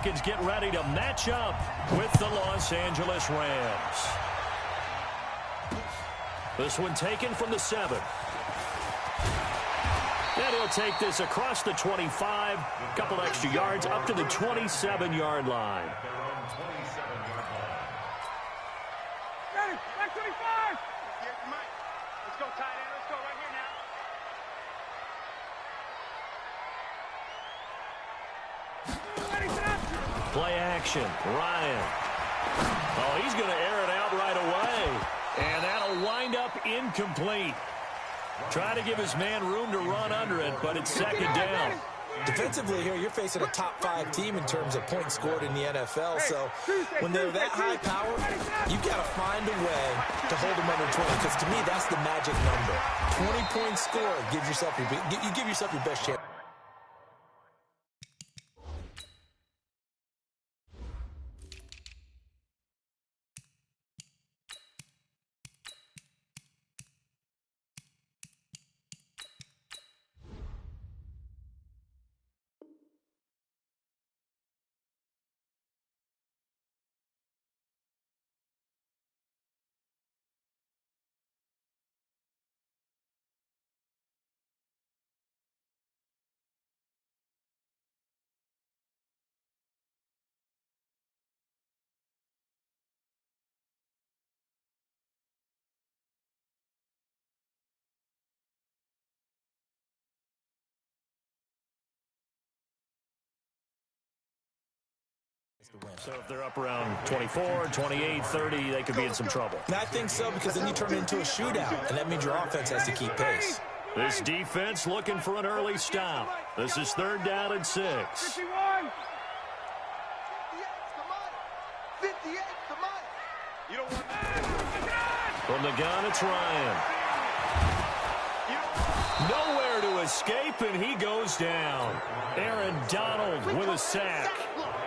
Falcons get ready to match up with the Los Angeles Rams. This one taken from the 7. And he'll take this across the 25, a couple extra yards up to the 27-yard line. Ready, back 25. Let's go, tight end. Let's go right here now. Play action. Ryan. Oh, he's going to air it out right away. And that'll wind up incomplete. Try to give his man room to run under it, but it's second down. Defensively here, you're facing a top 5 team in terms of points scored in the NFL. So when they're that high power, you've got to find a way to hold them under 20. Because to me, that's the magic number. 20 points scored. You give yourself your best chance. So if they're up around 24, 28, 30, they could be in some trouble. And I think so, because then you turn it into a shootout, and that means your offense has to keep pace. This defense looking for an early stop. This is 3rd down and 6. 51. 58, come on. You don't want that. From the gun, it's Ryan. Nowhere to escape, and he goes down. Aaron Donald with a sack.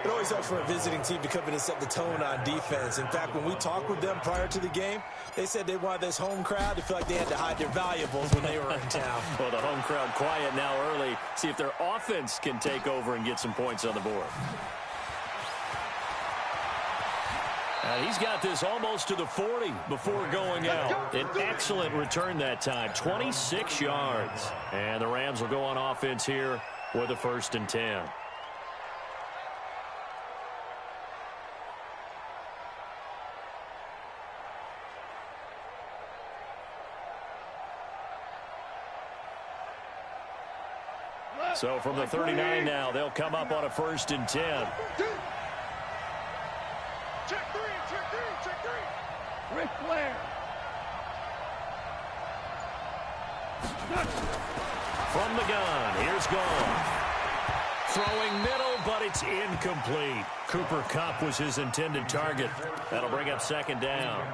It always helps for a visiting team to come in and set the tone on defense. In fact, when we talked with them prior to the game, they said they wanted this home crowd to feel like they had to hide their valuables when they were in town. Well, the home crowd quiet now early. See if their offense can take over and get some points on the board. And he's got this almost to the 40 before going out. An excellent return that time, 26 yards. And the Rams will go on offense here with a 1st and 10. So from the 39 now, they'll come up on a 1st and 10. Check 3, check 3, check 3. Ric Flair. From the gun, here's Goff. Throwing middle, but it's incomplete. Cooper Kupp was his intended target. That'll bring up 2nd down.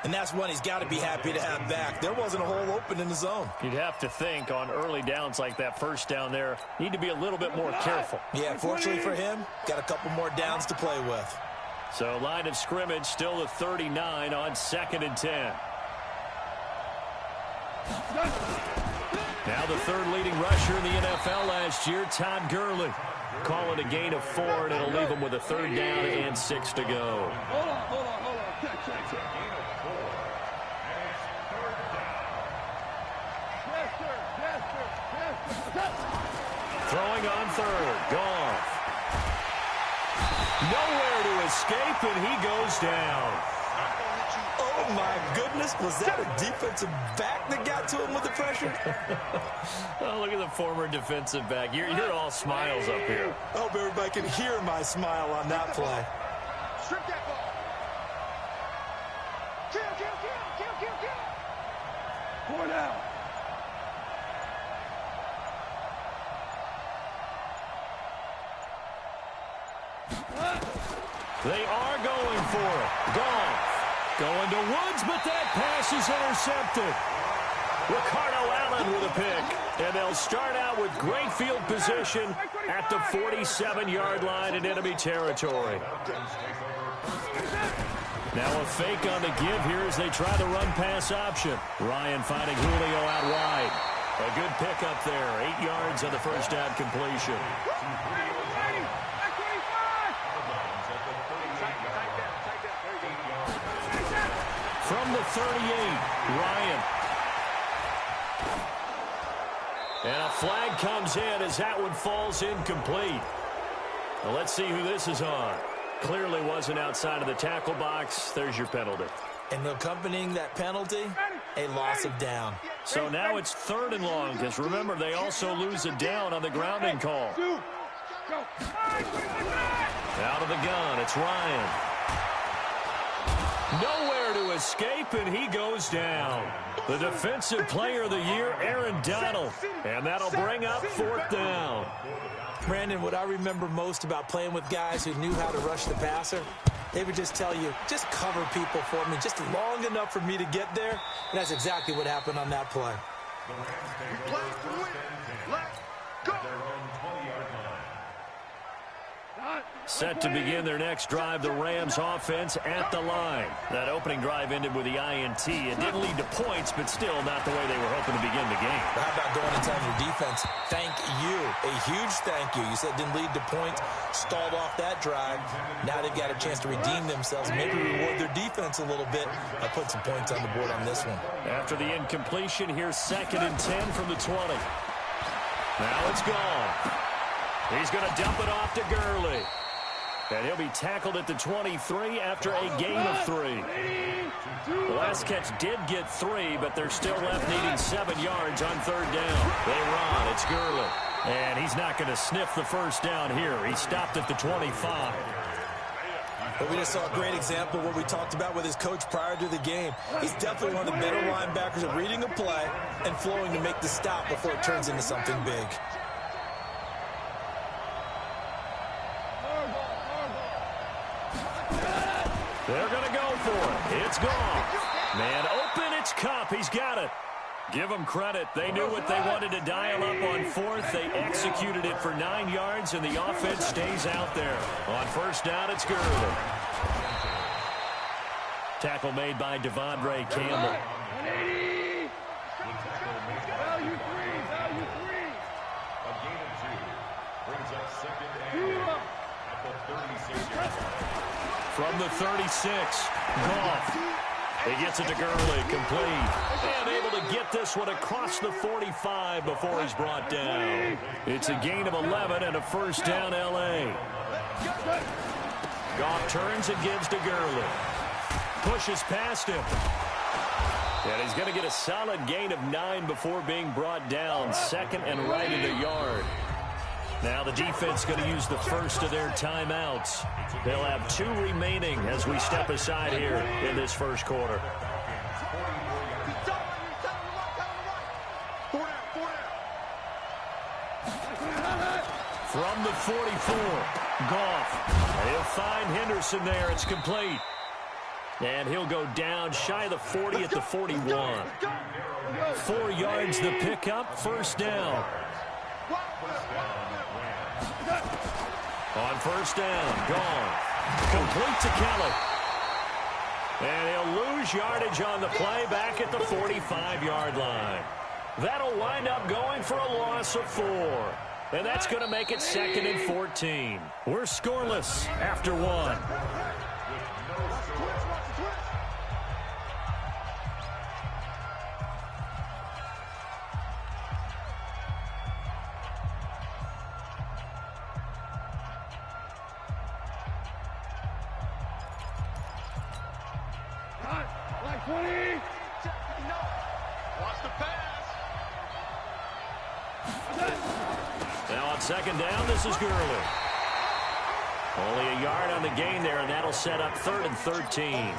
And that's one he's got to be happy to have back. There wasn't a hole open in the zone. You'd have to think on early downs like that 1st down there, need to be a little bit more careful. Yeah, fortunately for him, got a couple more downs to play with. So line of scrimmage still the 39 on 2nd and 10. Now the 3rd leading rusher in the NFL last year, Todd Gurley. Call it a gain of 4, and it'll leave him with a 3rd down and 6 to go. Hold on. Check. Throwing on 3rd, Goff. Nowhere to escape, and he goes down. Oh, my goodness. Was that a defensive back that got to him with the pressure? Oh, look at the former defensive back. You're all smiles up here. I hope everybody can hear my smile on that play. Strip that ball. Kill. 4 down. They are going for it. Goff going to Woods, but that pass is intercepted. Ricardo Allen with a pick. And they'll start out with great field position at the 47-yard line in enemy territory. Now a fake on the give here as they try the run-pass option. Ryan finding Julio out wide. A good pickup there. 8 yards on the 1st down completion. From the 38, Ryan. And a flag comes in as that one falls incomplete. Well, let's see who this is on. Clearly wasn't outside of the tackle box. There's your penalty. And accompanying that penalty, a loss of down. So now it's 3rd and long, because remember, they also lose a down on the grounding call. Out of the gun, it's Ryan. Nowhere to escape, and he goes down. The defensive player of the year, Aaron Donald. And that'll bring up 4th down. Brandon, what I remember most about playing with guys who knew how to rush the passer, they would just tell you, just cover people for me, just long enough for me to get there. And that's exactly what happened on that play. Set to begin their next drive, the Rams offense at the line. That opening drive ended with the INT. It didn't lead to points, but still not the way they were hoping to begin the game. But how about going and telling your defense, thank you, a huge thank you. You said it didn't lead to points, stalled off that drive. Now they've got a chance to redeem themselves, maybe reward their defense a little bit. I put some points on the board on this one. After the incompletion, here's 2nd and 10 from the 20. Now it's gone. He's going to dump it off to Gurley. And he'll be tackled at the 23 after a gain of 3. The last catch did get 3, but they're still left needing 7 yards on 3rd down. They run. It's Gurley. And he's not going to sniff the 1st down here. He stopped at the 25. But we just saw a great example of what we talked about with his coach prior to the game. He's definitely one of the better linebackers at reading a play and flowing to make the stop before it turns into something big. They're going to go for it. It's gone. Man open, it's Kupp. He's got it. Give them credit. They knew what they wanted to dial up on 4th. They executed it for 9 yards, and the offense stays out there. On 1st down, it's Gurley. Tackle made by Devondre Campbell. From the 36, Goff. He gets it to Gurley, complete. And able to get this one across the 45 before he's brought down. It's a gain of 11 and a 1st down, L.A. Goff turns and gives to Gurley. Pushes past him. And he's going to get a solid gain of 9 before being brought down. 2nd and right in the yard. Now the defense going to use the first of their timeouts. They'll have 2 remaining as we step aside here in this 1st quarter. From the 44, Goff. He'll find Henderson there. It's complete. And he'll go down shy of the 40 at the 41. 4 yards the pickup, 1st down. On 1st down, gone. Complete to Kelly. And he'll lose yardage on the play back at the 45-yard line. That'll wind up going for a loss of 4. And that's going to make it 2nd and 14. We're scoreless after 1. Now on 2nd down, this is Gurley. Only a yard on the gain there, and that'll set up 3rd and 13.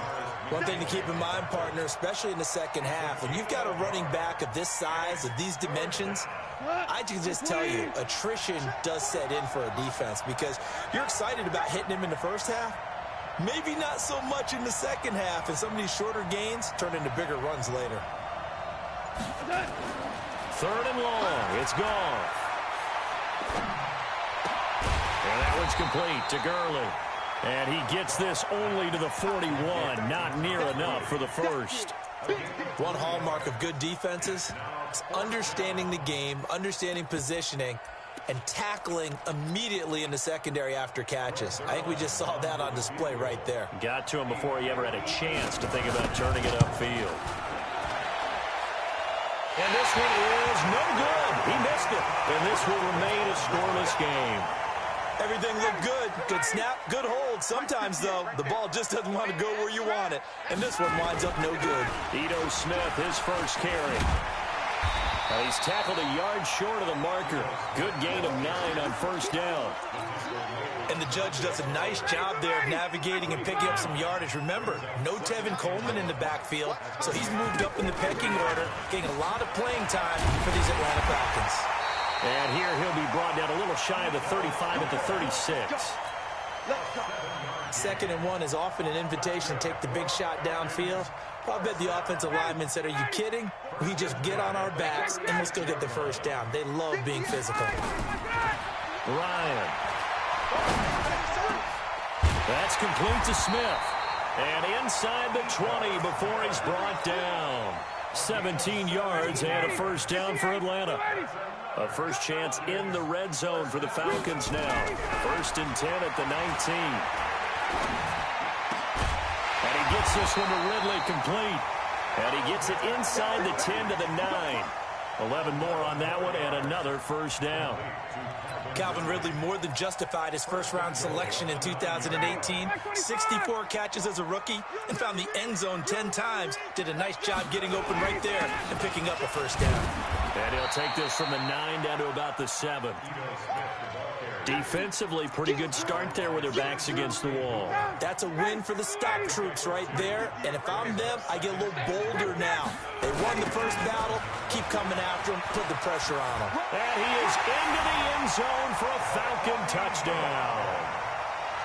One thing to keep in mind, partner, especially in the 2nd half, when you've got a running back of this size, of these dimensions, I can just tell you, attrition does set in for a defense because you're excited about hitting him in the 1st half. Maybe not so much in the 2nd half, and some of these shorter gains turn into bigger runs later. 3rd and long. It's gone. And that one's complete to Gurley. And he gets this only to the 41. Not near enough for the 1st. One hallmark of good defenses is understanding the game, understanding positioning, and tackling immediately in the secondary after catches. I think we just saw that on display right there. Got to him before he ever had a chance to think about turning it upfield. And this one is no good. He missed it. And this will remain a scoreless game. Everything looked good. Good snap, good hold. Sometimes, though, the ball just doesn't want to go where you want it. And this one winds up no good. Ito Smith, his first carry. And he's tackled a yard short of the marker. Good gain of 9 on first down. And the judge does a nice job there of navigating and picking up some yardage. Remember, no Tevin Coleman in the backfield, so he's moved up in the pecking order, getting a lot of playing time for these Atlanta Falcons. And here he'll be brought down a little shy of the 35 at the 36. 2nd and 1 is often an invitation to take the big shot downfield. I bet the offensive lineman said, are you kidding? We just get on our backs and we'll still get the first down. They love being physical. Ryan. That's complete to Smith. And inside the 20 before he's brought down. 17 yards and a first down for Atlanta. A first chance in the red zone for the Falcons now. 1st and 10 at the 19. And he gets this one to Ridley complete. And he gets it inside the 10 to the 9. 11 more on that one and another first down. Calvin Ridley more than justified his first-round selection in 2018. 64 catches as a rookie and found the end zone 10 times. Did a nice job getting open right there and picking up a first down. And he'll take this from the 9 down to about the 7. Defensively, pretty good start there with their backs against the wall. That's a win for the stop troops right there. And if I'm them, I get a little bolder now. They won the first battle. Keep coming after them. Put the pressure on them. And he is into the end zone for a Falcon touchdown.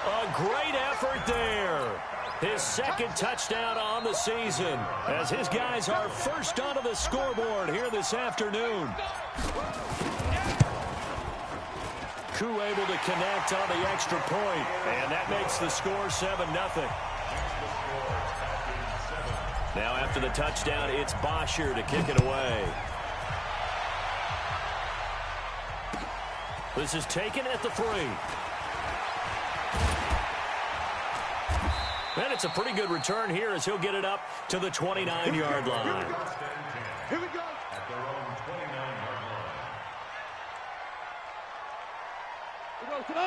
A great effort there. His 2nd touchdown on the season as his guys are first onto the scoreboard here this afternoon. Koo able to connect on the extra point, and that makes the score 7-0. Now after the touchdown, it's Bosher to kick it away. This is taken at the 3. And it's a pretty good return here as he'll get it up to the 29-yard line. Here we go.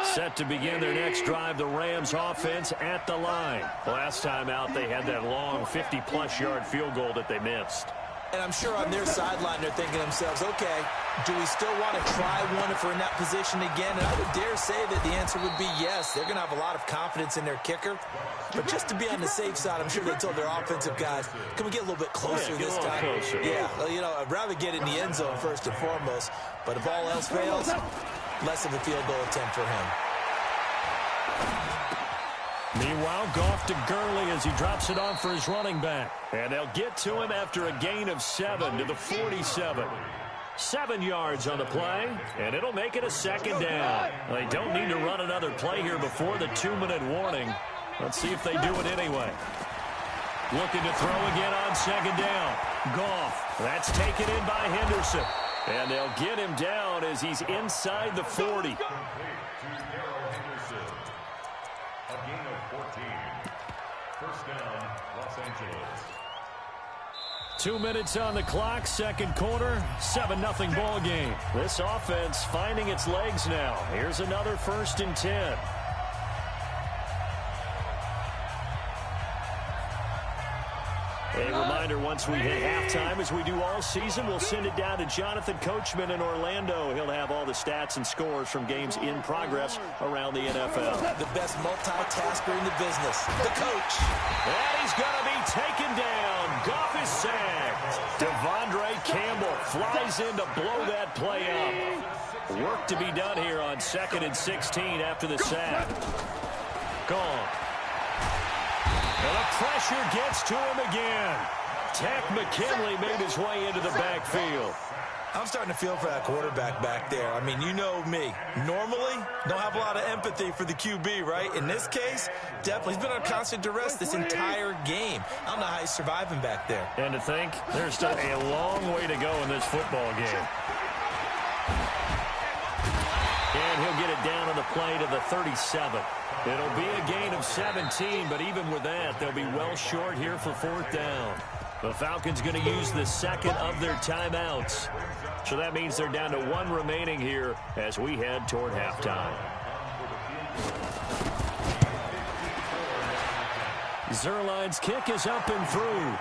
Set to begin their next drive, the Rams offense at the line. Last time out, they had that long 50-plus yard field goal that they missed. And I'm sure on their sideline, they're thinking to themselves, okay, do we still want to try one if we're in that position again? And I would dare say that the answer would be yes. They're going to have a lot of confidence in their kicker. But just to be on the safe side, I'm sure they told their offensive guys, can we get a little bit closer this time? Closer. Yeah, well, you know, I'd rather get in the end zone first and foremost. But if all else fails, less of a field goal attempt for him. Meanwhile, Goff to Gurley as he drops it off for his running back. And they'll get to him after a gain of 7 to the 47. 7 yards on the play, and it'll make it a 2nd down. They don't need to run another play here before the 2-minute warning. Let's see if they do it anyway. Looking to throw again on 2nd down. Goff, that's taken in by Henderson. And they'll get him down as he's inside the 40. A gain of 14. First down, Los Angeles. 2 minutes on the clock, 2nd quarter, 7-0 ball game. This offense finding its legs now. Here's another 1st and 10. A reminder, once we hit halftime, as we do all season, we'll send it down to Jonathan Coachman in Orlando. He'll have all the stats and scores from games in progress around the NFL. The best multitasker in the business, the coach. And he's going to be taken down. Goff is sacked. Devondre Campbell flies in to blow that play up. Work to be done here on 2nd and 16 after the sack. Gone. And the pressure gets to him again. Takk McKinley made his way into the backfield. I'm starting to feel for that quarterback back there. I mean, you know me. Normally, don't have a lot of empathy for the QB, right? In this case, definitely. He's been on constant duress this entire game. I don't know how he's surviving back there. And to think, there's still a long way to go in this football game. it down on the play to the 37. It'll be a gain of 17, but even with that, they'll be well short here for fourth down. The Falcons going to use the second of their timeouts. So that means they're down to one remaining here as we head toward halftime. Zuerlein's kick is up and through.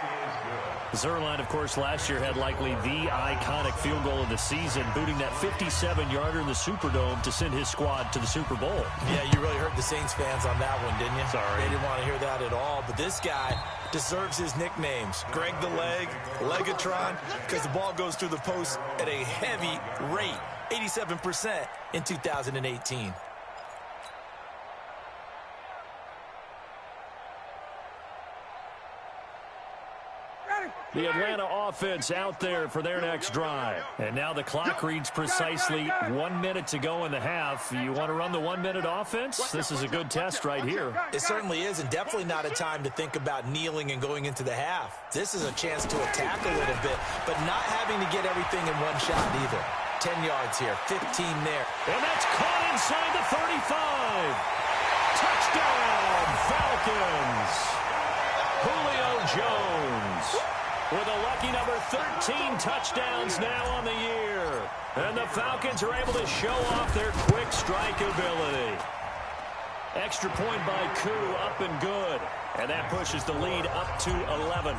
Zuerlein, of course, last year had likely the iconic field goal of the season, booting that 57-yarder in the Superdome to send his squad to the Super Bowl. Yeah, you really hurt the Saints fans on that one, didn't you? Sorry. They didn't want to hear that at all. But this guy deserves his nicknames. Greg the Leg, Legatron, because the ball goes through the post at a heavy rate, 87% in 2018. The Atlanta offense out there for their next drive. And now the clock reads precisely 1 minute to go in the half. You want to run the 1 minute offense? This is a good test right here. It certainly is, and definitely not a time to think about kneeling and going into the half. This is a chance to attack a little bit, but not having to get everything in one shot either. 10 yards here, 15 there. And that's caught inside the 35. Touchdown, Falcons. Julio Jones with a lucky number 13 touchdowns now on the year. And the Falcons are able to show off their quick strike ability. Extra point by Koo, up and good. And that pushes the lead up to 11.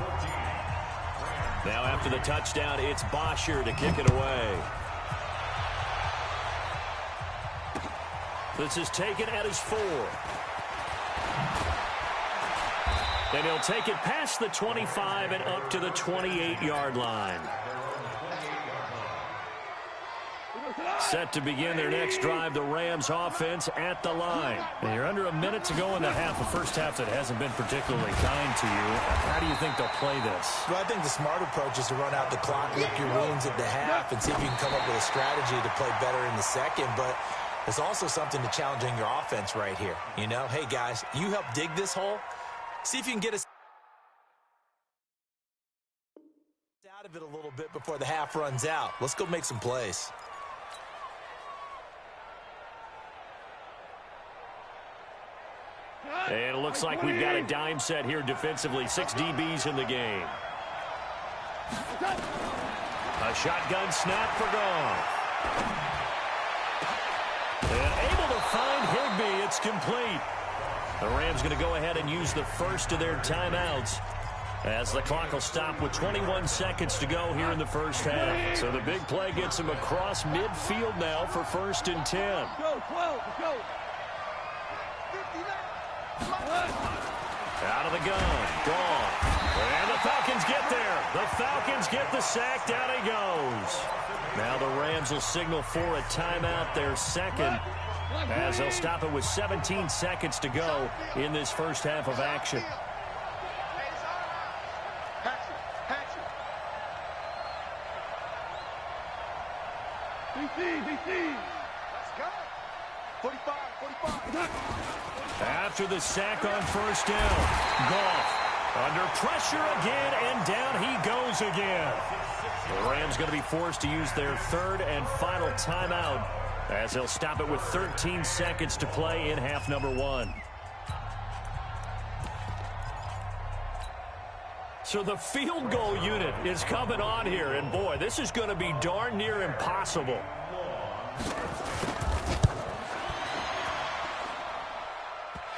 Now after the touchdown, it's Bosher to kick it away. This is taken at his 4. And he'll take it past the 25 and up to the 28-yard line. Set to begin their next drive, the Rams offense at the line. And you're under a minute to go in the half, a first half that hasn't been particularly kind to you. How do you think they'll play this? Well, I think the smart approach is to run out the clock, lick your wounds at the half, and see if you can come up with a strategy to play better in the second. But there's also something to challenging your offense right here. You know, hey, guys, you help dig this hole. See if you can get us out of it a little bit before the half runs out. Let's go make some plays. And it looks like we've got a dime set here defensively. 6 DBs in the game. A shotgun snap for Goff. And able to find Higbee. It's complete. The Rams going to go ahead and use the first of their timeouts as the clock will stop with 21 seconds to go here in the first half. So the big play gets him across midfield now for 1st and 10. Out of the gun. Gone. And the Falcons get there. The Falcons get the sack. Down he goes. Now the Rams will signal for a timeout, their second, as they'll stop it with 17 seconds to go in this first half of action. After the sack on first down, Goff under pressure again, and down he goes again. The Rams going to be forced to use their 3rd and final timeout as they'll stop it with 13 seconds to play in half number 1. So the field goal unit is coming on here, and boy, this is going to be darn near impossible.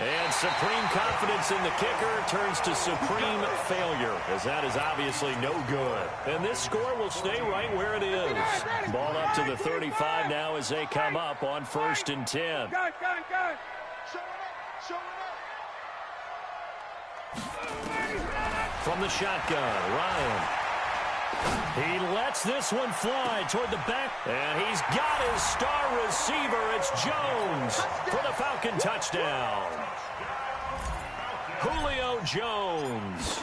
And supreme confidence in the kicker turns to supreme failure, as that is obviously no good. And this score will stay right where it is. Ball up to the 35 now as they come up on 1st and 10. From the shotgun, Ryan. He lets this one fly toward the back, and he's got his star receiver. It's Jones for the Falcon touchdown. Julio Jones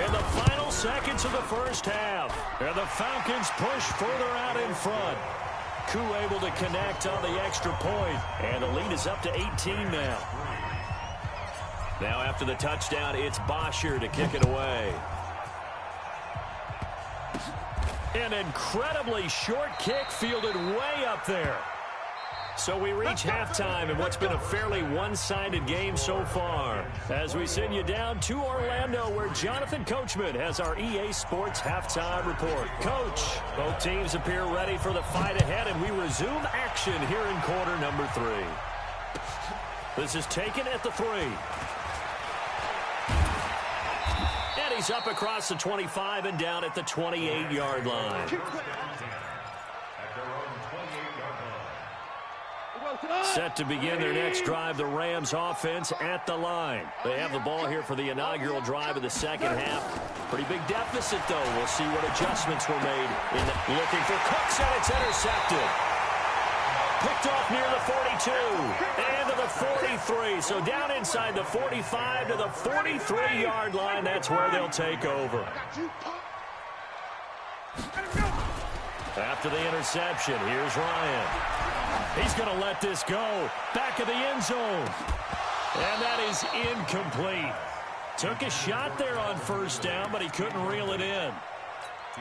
in the final seconds of the first half. And the Falcons push further out in front. Koo able to connect on the extra point, and the lead is up to 18 now. Now after the touchdown, it's Bosher to kick it away. An incredibly short kick fielded way up there. So we reach halftime in what's been a fairly one-sided game so far. As we send you down to Orlando, where Jonathan Coachman has our EA Sports halftime report. Coach, both teams appear ready for the fight ahead, and we resume action here in quarter number 3. This is taken at the 3. And he's up across the 25 and down at the 28-yard line. Set to begin their next drive, the Rams offense at the line. They have the ball here for the inaugural drive of the second half. Pretty big deficit, though. We'll see what adjustments were made. Looking for Cooks, and it's intercepted. Picked off near the 42 and to the 43. So down inside the 45 to the 43-yard line. That's where they'll take over. After the interception, here's Ryan. He's going to let this go. Back of the end zone. And that is incomplete. Took a shot there on first down, but he couldn't reel it in.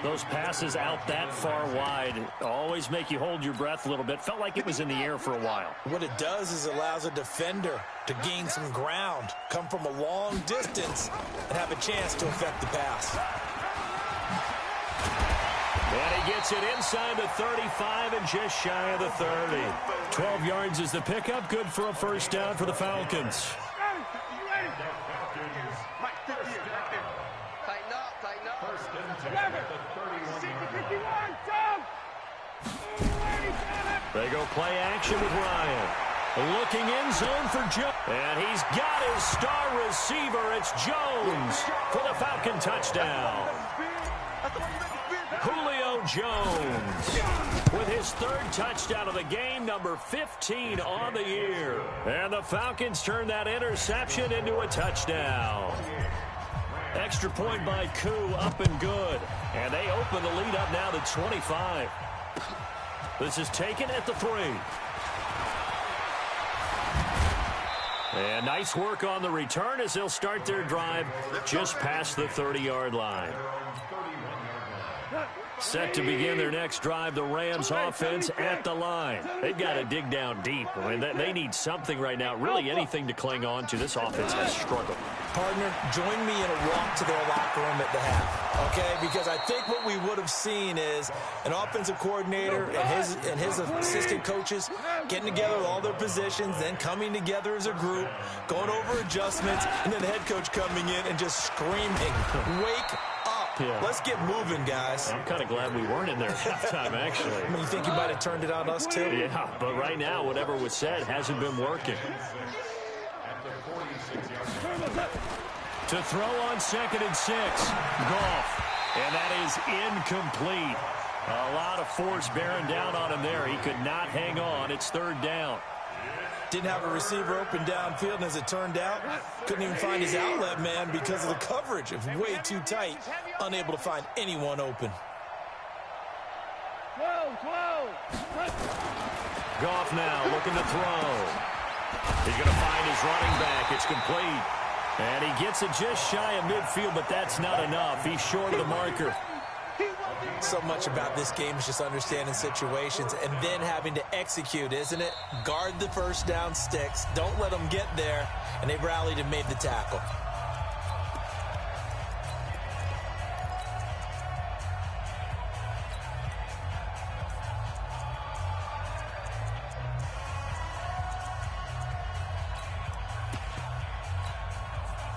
Those passes out that far wide always make you hold your breath a little bit. Felt like it was in the air for a while. What it does is allows a defender to gain some ground, come from a long distance, and have a chance to affect the pass. And he gets it inside the 35 and just shy of the 30. 12 yards is the pickup. Good for a first down for the Falcons. They go play action with Ryan. Looking in zone for Jones. And he's got his star receiver. It's Jones for the Falcon touchdown. Julio Jones with his third touchdown of the game, number 15 on the year. And the Falcons turn that interception into a touchdown. Extra point by Koo, up and good. And they open the lead up now to 25. This is taken at the 3. And nice work on the return as they'll start their drive just past the 30-yard line. Set to begin their next drive, the Rams offense at the line. They've got to dig down deep. I mean, they need something right now, really anything to cling on to. This offense has struggled. Partner, join me in a walk to their locker room at the half, okay? Because I think what we would have seen is an offensive coordinator and his assistant coaches getting together with all their positions, then coming together as a group, going over adjustments, and then the head coach coming in and just screaming, "Wake up. Yeah. Let's get moving, guys." I'm kind of glad we weren't in there at halftime, actually. I mean, you think you might have turned it on us, too? Yeah, but right now, whatever was said hasn't been working. To throw on 2nd and 6. Goff. And that is incomplete. A lot of force bearing down on him there. He could not hang on. It's 3rd down. Didn't have a receiver open downfield, and as it turned out, couldn't even find his outlet man because of the coverage. It was way too tight, unable to find anyone open. Goff now looking to throw. He's going to find his running back. It's complete. And he gets it just shy of midfield, but that's not enough. He's short of the marker. So much about this game is just understanding situations and then having to execute, isn't it? Guard the first down sticks. Don't let them get there. And they rallied and made the tackle.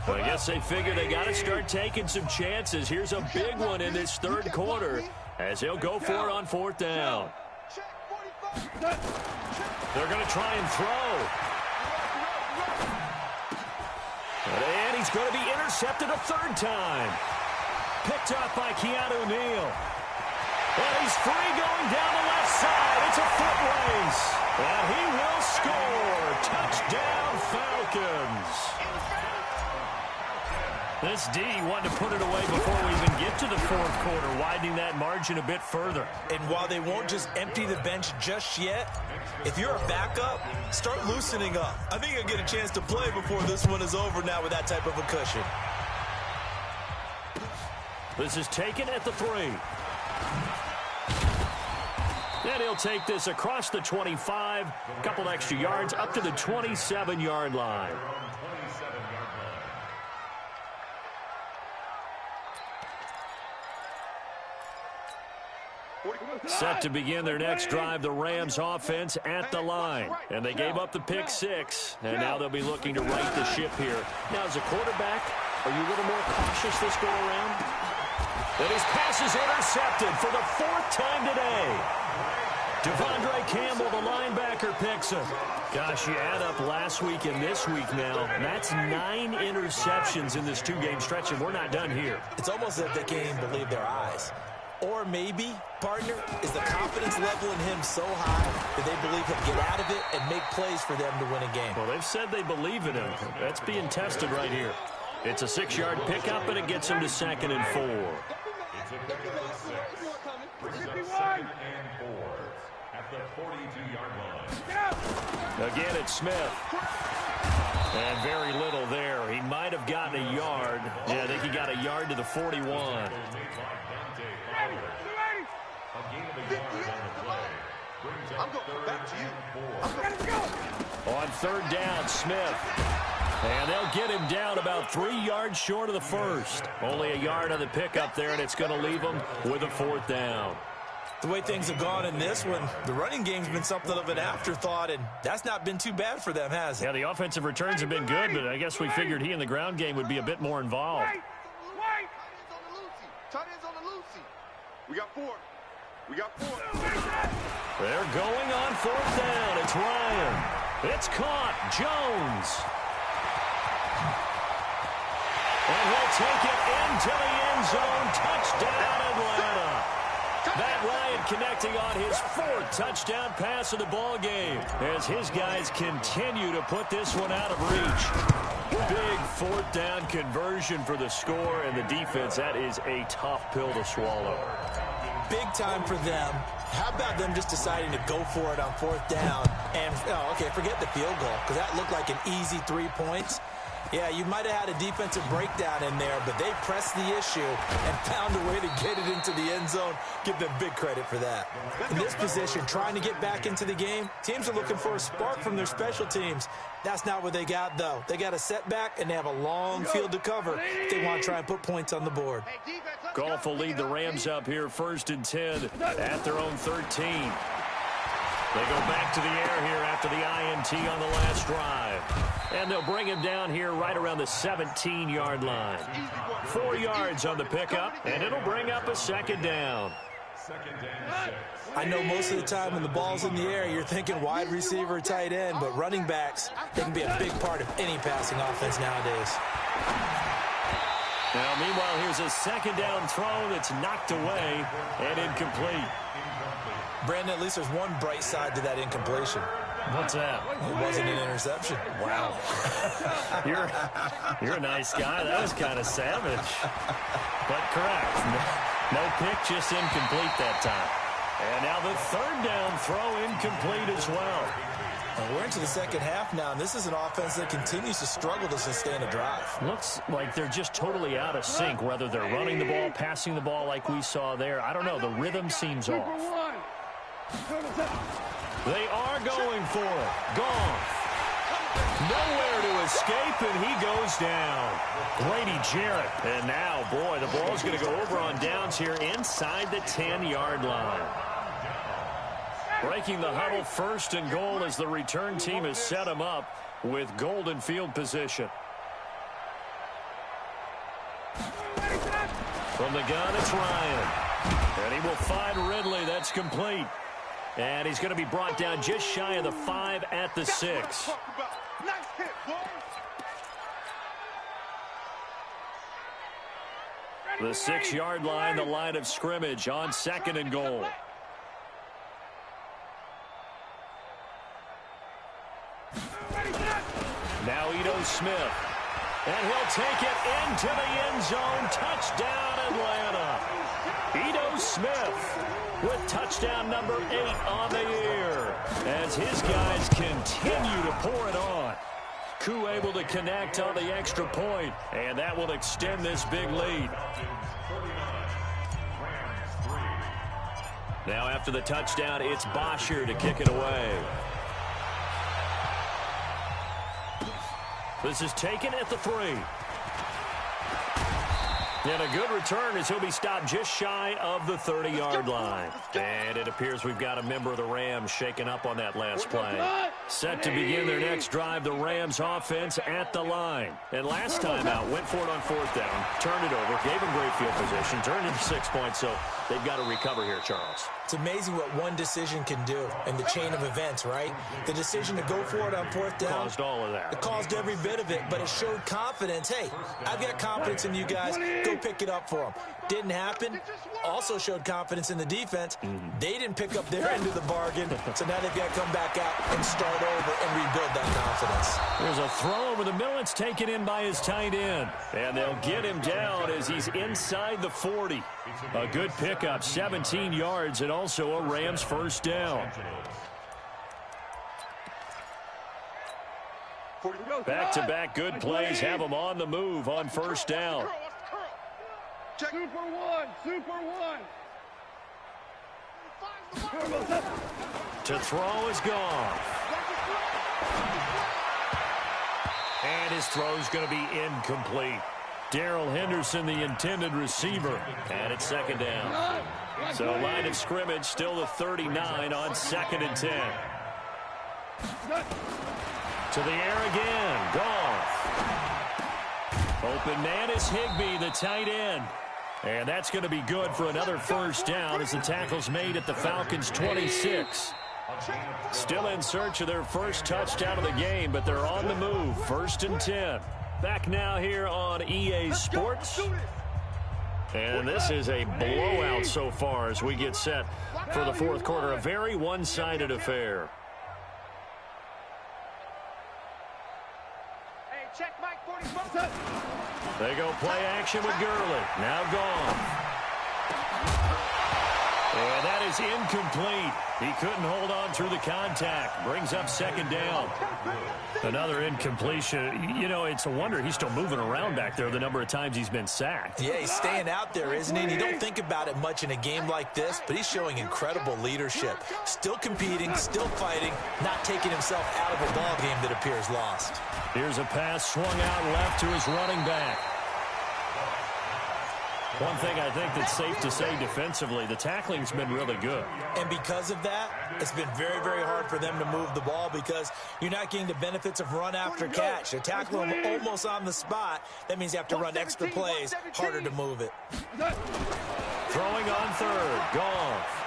I guess they figure they got to start taking some chances. Here's a big one in this 3rd quarter as he'll go for it on 4th down. They're going to try and throw. And he's going to be intercepted a 3rd time. Picked up by Keanu Neal. And he's free going down the left side. It's a foot race. And he will score. Touchdown, Falcons. This D wanted to put it away before we even get to the 4th quarter, widening that margin a bit further. And while they won't just empty the bench just yet, if you're a backup, start loosening up. I think you'll get a chance to play before this one is over now with that type of a cushion. This is taken at the 3. And he'll take this across the 25, a couple extra yards up to the 27-yard line. Set to begin their next drive, the Rams offense at the line. And they gave up the pick 6, and now they'll be looking to right the ship here. Now, as a quarterback, are you a little more cautious this go-around? And his pass is intercepted for the 4th time today. Devondre Campbell, the linebacker, picks him. Gosh, you add up last week and this week now, that's 9 interceptions in this 2-game stretch, and we're not done here. It's almost as if they can't even believe their eyes. Or maybe, partner, is the confidence level in him so high that they believe he'll get out of it and make plays for them to win a game. Well, they've said they believe in him. That's being tested right here. It's a 6-yard pickup, and it gets him to 2nd and 4. It's a pickup of 6. Brings up 2nd and 4 at the 42-yard line. Again, it's Smith. And very little there. He might have gotten a yard. Yeah, I think he got a yard to the 41. I'm going back to you. On 3rd down, Smith. And they'll get him down about 3 yards short of the 1st. Only a yard on the pickup there, and it's going to leave him with a 4th down. The way things have gone in this one, the running game's been something of an afterthought, and that's not been too bad for them, has it? Yeah, the offensive returns have been good, but I guess we figured he in the ground game would be a bit more involved. Tight ends on the Lucy. We got 4. We got 4. They're going on 4th down. It's Ryan. It's caught. Jones. And he'll take it into the end zone. Touchdown, Atlanta. Matt Ryan connecting on his 4th touchdown pass of the ball game as his guys continue to put this one out of reach. Big 4th down conversion for the score, and the defense, that is a tough pill to swallow. Big time for them. How about them just deciding to go for it on 4th down? And, okay, forget the field goal, because that looked like an easy 3 points. Yeah, you might have had a defensive breakdown in there, but they pressed the issue and found a way to get it into the end zone. Give them big credit for that. In this position, trying to get back into the game, teams are looking for a spark from their special teams. That's not what they got, though. They got a setback, and they have a long field to cover if they want to try and put points on the board. Goff will lead the Rams up here 1st and 10 at their own 13. They go back to the air here after the INT on the last drive. And they'll bring him down here right around the 17-yard line. 4 yards on the pickup, and it'll bring up a 2nd down. I know most of the time when the ball's in the air, you're thinking wide receiver, tight end, but running backs, they can be a big part of any passing offense nowadays. Now, meanwhile, here's a 2nd down throw that's knocked away and incomplete. Brandon, at least there's one bright side to that incompletion. What's that? It wasn't an interception. Wow. You're a nice guy. That was kind of savage. But correct. No pick, just incomplete that time. And now the 3rd down throw incomplete as well. We're into the 2nd half now, and this is an offense that continues to struggle to sustain a drive. Looks like they're just totally out of sync, whether they're running the ball, passing the ball like we saw there. I don't know. The rhythm seems off. They are going for it. Goff. Nowhere to escape, and he goes down. Grady Jarrett. And now, boy, the ball's going to go over on downs here inside the 10-yard line. Breaking the huddle, 1st and goal as the return team has set him up with golden field position. From the gun, it's Ryan. And he will find Ridley. That's complete. And he's going to be brought down just shy of the 5 at the 6. The 6-yard line, the line of scrimmage on 2nd and goal. Now Ito Smith. And he'll take it into the end zone. Touchdown, Atlanta. Ito Smith with touchdown number 8 on the year as his guys continue to pour it on. Koo able to connect on the extra point, and that will extend this big lead. Now after the touchdown, it's Bosher to kick it away. This is taken at the 3. And a good return as he'll be stopped just shy of the 30-yard line. And it appears we've got a member of the Rams shaken up on that last play. Set to begin their next drive, the Rams offense at the line. And last time out, went for it on 4th down, turned it over, gave them great field position, turned into 6 points, so they've got to recover here, Charles. It's amazing what one decision can do in the chain of events, right? The decision to go for it on 4th down. Caused all of that. It caused every bit of it, but it showed confidence. Hey, I've got confidence in you guys. Go pick it up for them. Didn't happen. Also showed confidence in the defense. They didn't pick up their end of the bargain, so now they've got to come back out and start over and rebuild that confidence. There's a throw over the middle. It's taken in by his tight end. And they'll get him down as he's inside the 40. A good pickup, 17 yards, and also a Rams first down. Back-to-back good plays have them on the move on first down. Super one, super one. To throw is gone. And his throw's going to be incomplete. Darrell Henderson, the intended receiver, and it's 2nd down. So line of scrimmage still the 39 on 2nd and 10. To the air again. Goff. Open man is Higbee, the tight end. And that's going to be good for another first down as the tackle's made at the Falcons' 26. Still in search of their first touchdown of the game, but they're on the move. 1st and 10. Back now here on EA Sports. And this is a blowout so far as we get set for the 4th quarter. A very one-sided affair. Hey, check Mike 44. They go play action with Gurley. Now gone. And that is incomplete. He couldn't hold on through the contact. Brings up 2nd down. Another incompletion. You know, it's a wonder he's still moving around back there the number of times he's been sacked. Yeah, he's staying out there, isn't he? And you don't think about it much in a game like this, but he's showing incredible leadership. Still competing, still fighting, not taking himself out of a ball game that appears lost. Here's a pass swung out left to his running back. One thing I think that's safe to say defensively, the tackling's been really good. And because of that, it's been very, very hard for them to move the ball because you're not getting the benefits of run after catch. They're tackling them almost on the spot. That means you have to run extra plays, harder to move it. Throwing on 3rd, Goff.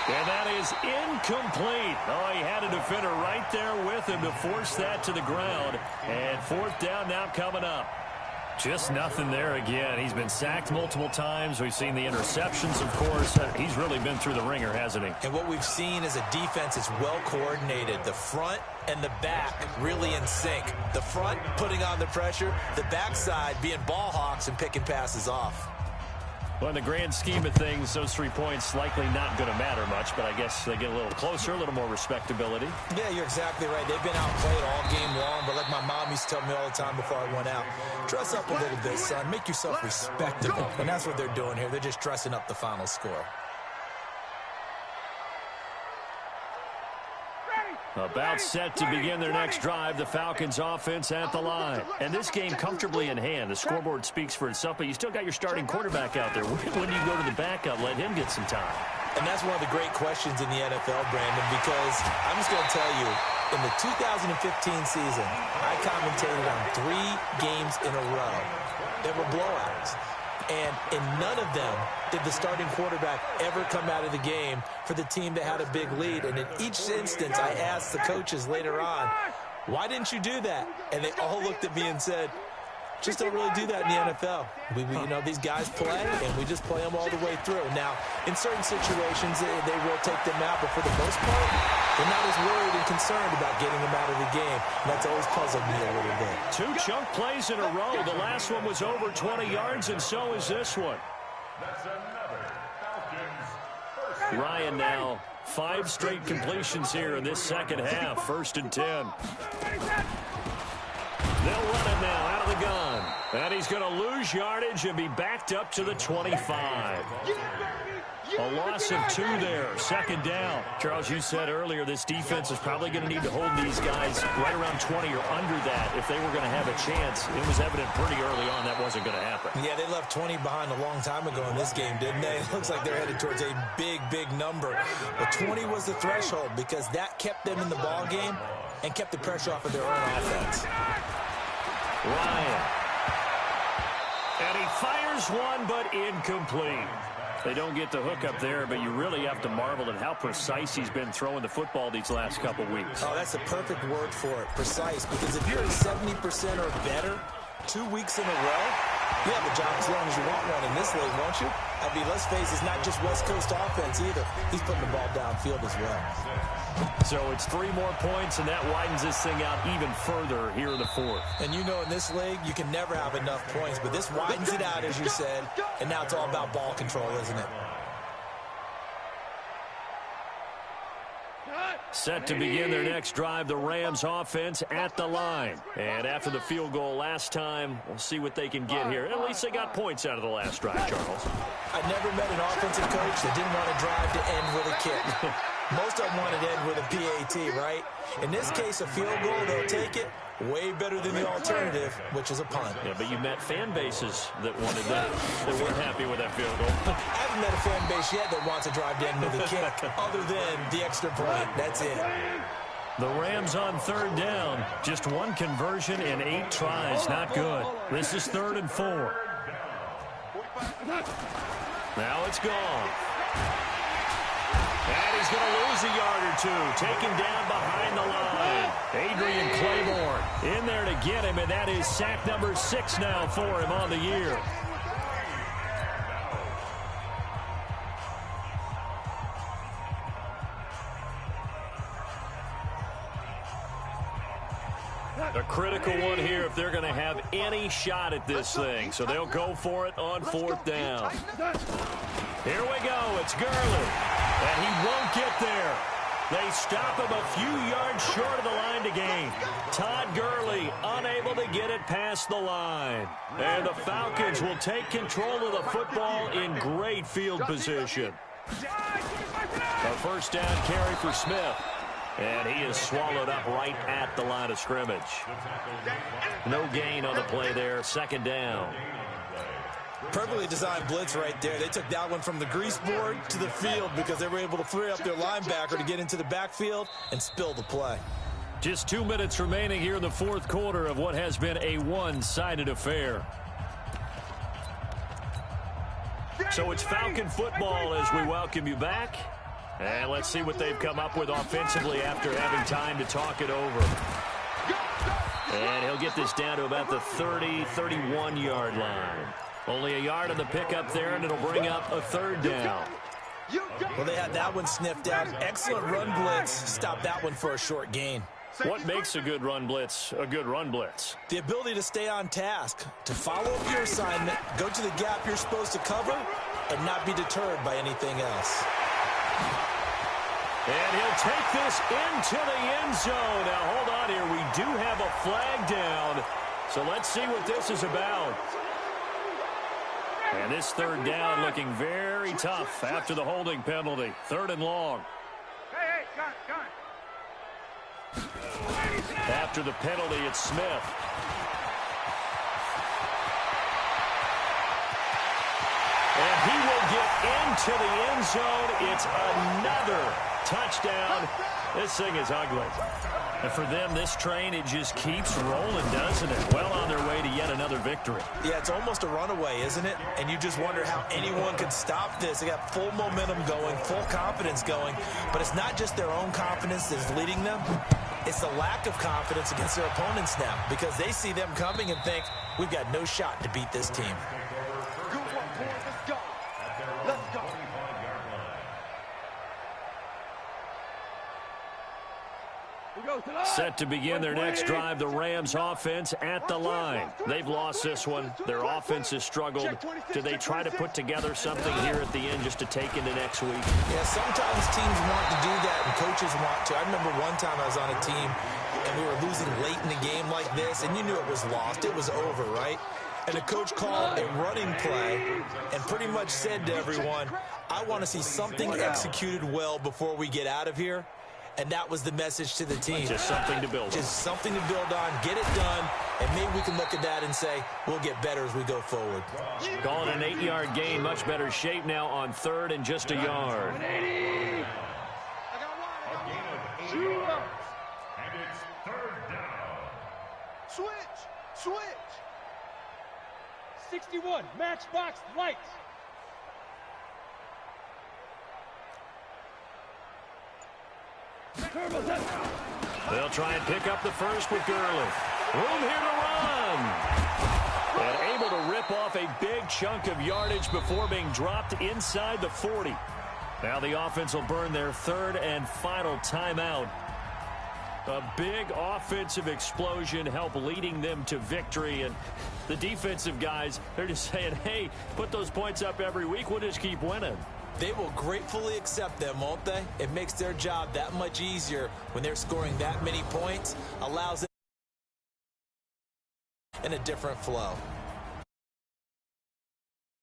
And that is incomplete. Oh, he had a defender right there with him to force that to the ground. And 4th down now coming up. Just nothing there again. He's been sacked multiple times. We've seen the interceptions, of course. He's really been through the ringer, hasn't he? And what we've seen is a defense that's well coordinated. The front and the back really in sync. The front putting on the pressure, the backside being ball hawks and picking passes off. Well, in the grand scheme of things, those 3 points likely not going to matter much, but I guess they get a little closer, a little more respectability. Yeah, you're exactly right. They've been outplayed all game long, but like my mom used to tell me all the time before I went out, dress up a little bit, son. Make yourself respectable. And that's what they're doing here. They're just dressing up the final score. About set to begin their next drive, the Falcons offense at the line. And this game comfortably in hand. The scoreboard speaks for itself, but you still got your starting quarterback out there. When do you go to the backup, let him get some time? And that's one of the great questions in the NFL, Brandon, because I'm just going to tell you, in the 2015 season, I commentated on 3 games in a row that were blowouts. And in none of them did the starting quarterback ever come out of the game for the team that had a big lead. And in each instance, I asked the coaches later on, why didn't you do that? And they all looked at me and said, just don't really do that in the NFL. You know, these guys play, and we just play them all the way through. Now, in certain situations, they will take them out, but for the most part, they're not as worried and concerned about getting them out of the game. And that's always puzzled me a little bit. 2 chunk plays in a row. The last one was over 20 yards, and so is this one. That's another Falcons first. Ryan now, 5 straight completions here in this second half. 1st and 10. They'll run it now out of the gun. And he's going to lose yardage and be backed up to the 25. A loss of 2 there, second down. Charles, you said earlier this defense is probably going to need to hold these guys right around 20 or under that if they were going to have a chance. It was evident pretty early on that wasn't going to happen. Yeah, they left 20 behind a long time ago in this game, didn't they? It looks like they're headed towards a big, big number. But 20 was the threshold because that kept them in the ball game and kept the pressure off of their own offense. Ryan. And he fires one, but incomplete. They don't get the hook up there, but you really have to marvel at how precise he's been throwing the football these last couple weeks. Oh, that's the perfect word for it, precise. Because if you're at 70% or better 2 weeks in a row, you have a job as long as you want one in this league, won't you? I mean, let's face it, it's not just West Coast offense either. He's putting the ball downfield as well. So it's 3 more points, and that widens this thing out even further here in the fourth. And you know in this league, you can never have enough points, but this widens it out, as you said, and now it's all about ball control, isn't it? Set to begin their next drive, the Rams offense at the line. And after the field goal last time, we'll see what they can get here. At least they got points out of the last drive, Charles. I never met an offensive coach that didn't want to drive to end with a kick. Most of them want to end with a PAT, right? In this case, a field goal, they'll take it. Way better than the alternative, which is a punt. Yeah, but you met fan bases that wanted that. They weren't happy with that field goal. I haven't met a fan base yet that wants to drive to end with a kick, other than the extra point. That's it. The Rams on third down. Just 1 conversion in 8 tries. Not good. This is 3rd and 4. Now it's gone. And he's going to lose a yard or 2. Taken down behind the line. Adrian Claiborne in there to get him, and that is sack number 6 now for him on the year. A critical one here if they're going to have any shot at this thing. So they'll go for it on 4th down. Here we go. It's Gurley. And he won't get there. They stop him a few yards short of the line to gain. Todd Gurley unable to get it past the line. And the Falcons will take control of the football in great field position. A first down carry for Smith. And he is swallowed up right at the line of scrimmage. No gain on the play there. 2nd down. Perfectly designed blitz right there. They took that one from the grease board to the field because they were able to free up their linebacker to get into the backfield and spill the play. Just 2 minutes remaining here in the 4th quarter of what has been a one-sided affair. So it's Falcon football as we welcome you back. And let's see what they've come up with offensively after having time to talk it over. And he'll get this down to about the 30, 31-yard line. Only a yard on the pickup there, and it'll bring up a 3rd down. Well, they had that one sniffed out. Excellent run blitz. Stop that one for a short gain. What makes a good run blitz a good run blitz? The ability to stay on task, to follow up your assignment, go to the gap you're supposed to cover, and not be deterred by anything else. And he'll take this into the end zone. Now, hold on here. We do have a flag down. So let's see what this is about. And this 3rd down looking very tough after the holding penalty. 3rd and long. Hey, gun. After the penalty, it's Smith. And he will get into the end zone. It's another touchdown. This thing is ugly. And for them, this train, it just keeps rolling, doesn't it? Well on their way to yet another victory. Yeah, it's almost a runaway, isn't it? And you just wonder how anyone could stop this. They got full momentum going, full confidence going. But it's not just their own confidence that's leading them. It's the lack of confidence against their opponents now because they see them coming and think, we've got no shot to beat this team. Good one, boys. Let's go. Let's go. Set to begin their next drive, the Rams offense at the line. They've lost this one. Their offense has struggled. Do they try to put together something here at the end just to take into next week? Yeah, sometimes teams want to do that and coaches want to. I remember one time I was on a team and we were losing late in the game like this, and you knew it was lost. It was over, right? And the coach called a running play and pretty much said to everyone, I want to see something executed well before we get out of here. And that was the message to the team. Just something to build on. Just something to build on, get it done, and maybe we can look at that and say, we'll get better as we go forward. Calling an 8-yard gain, much better shape now on 3rd and just a yard. A gain of 8 yards. And it's 3rd down. Switch. 61, matchbox lights. They'll try and pick up the first with Gurley. Room here to run. And able to rip off a big chunk of yardage before being dropped inside the 40. Now the offense will burn their 3rd and final timeout. A big offensive explosion help leading them to victory. And the defensive guys, they're just saying, hey, put those points up every week. We'll just keep winning. They will gratefully accept them, won't they? It makes their job that much easier when they're scoring that many points, allows them in a different flow.